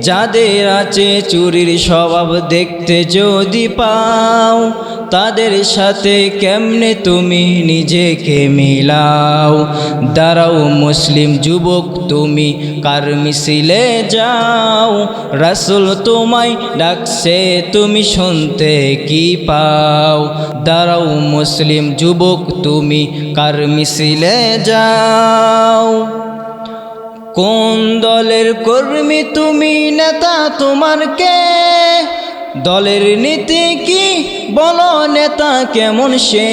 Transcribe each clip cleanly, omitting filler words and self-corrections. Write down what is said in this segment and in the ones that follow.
যাদের আছে চুরির স্বভাব দেখতে যদি পাও, তাদের সাথে কেমনে তুমি নিজেকে মিলাও। দাঁড়াও মুসলিম যুবক তুমি কার মিছিলে যাও, রাসূল তোমায় ডাকছে তুমি শুনতে কি পাও। দাঁড়াও মুসলিম যুবক তুমি কার মিছিলে যাও। কোন দলের কর্মী তুমি, নেতা তোমার কে? দলের নীতি কি বলো, নেতা কেমন সে?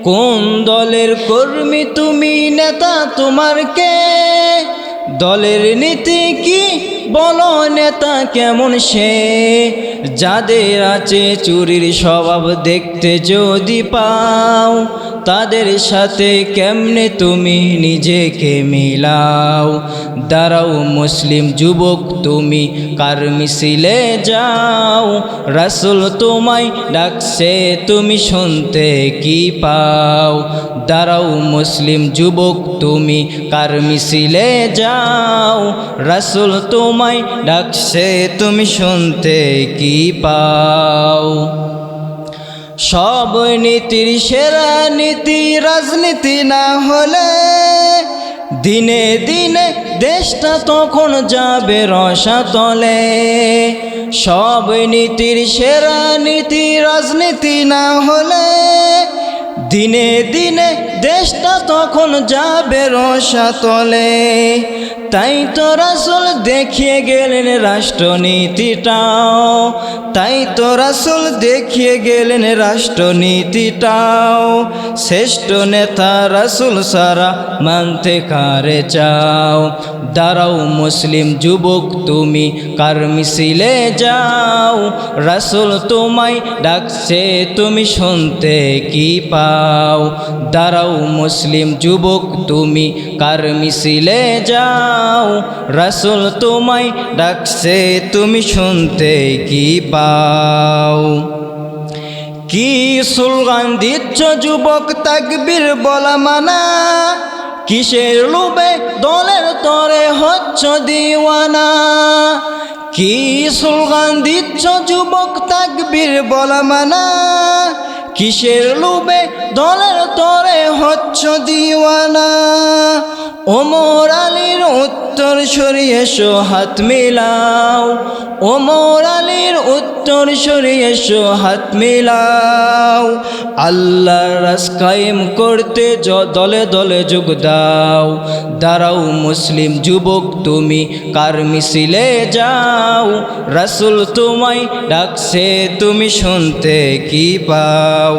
কোন দলের কর্মী তুমি, নেতা তোমার কে? দলের নীতি কি বলো, নেতা কেমন সে? যাদের আছে চুরির স্বভাব দেখতে যদি পাও, তাদের সাথে কেমনে তুমি নিজেকে মিলাও। দাঁড়াও মুসলিম যুবক তুমি কার মিছিলে যাও, রাসূল তোমায় ডাকছে তুমি শুনতে কি পাও। দাঁড়াও মুসলিম যুবক তুমি কার মিছিলে যাও, রাসূল তোমায় ডাকছে তুমি শুনতে কি পাও। সব নীতির সেরা নীতি রাজনীতি না হলে, দিনে দিনে দেশটা তখন যাবে রসাতলে। সব নীতির সেরা নীতি রাজনীতি না হলে, দিনে দিনে দেশটা তখন যাবে রসাতলে। তাই তো রাসূল দেখিয়ে গেলেন রাষ্ট্রনীতিটাও, তাই তো রাসূল দেখিয়ে গেলেন রাষ্ট্রনীতিটাও। শ্রেষ্ঠ নেতা রাসূল সারা মানতে কারে চাও। দাঁড়াও মুসলিম যুবক তুমি কার মিছিলে যাও, রাসূল তোমায় ডাকছে তুমি শুনতে কি পাও। দাঁড়াও মুসলিম যুবক তুমি কার মিছিলে যাও, রাসূল তোমায় ডাকছে তুমি শুনতে কি পাও। কি স্লোগান দিচ্ছ যুবক, তাকবীর বলা মানা? কিসের লোভে দলের তরে হচ্ছ দিওয়ানা? কি স্লোগান দিচ্ছ যুবক, তাকবীর বলা মানা? কিসের লোভে দলের তরে হচ্ছ দিওয়ানা? ওমর আলীর উত্তর সরিয়ে এসো হাত মিলাও, ওমর আলীর উত্তর সরিয়ে এসো হাত মিলাও। আল্লাহর রাজ কায়েম করতে দলে দলে যোগ দাও। দাঁড়াও মুসলিম যুবক তুমি কার মিছিলে যাও, রাসূল তোমায় ডাকছে তুমি শুনতে কি পাও।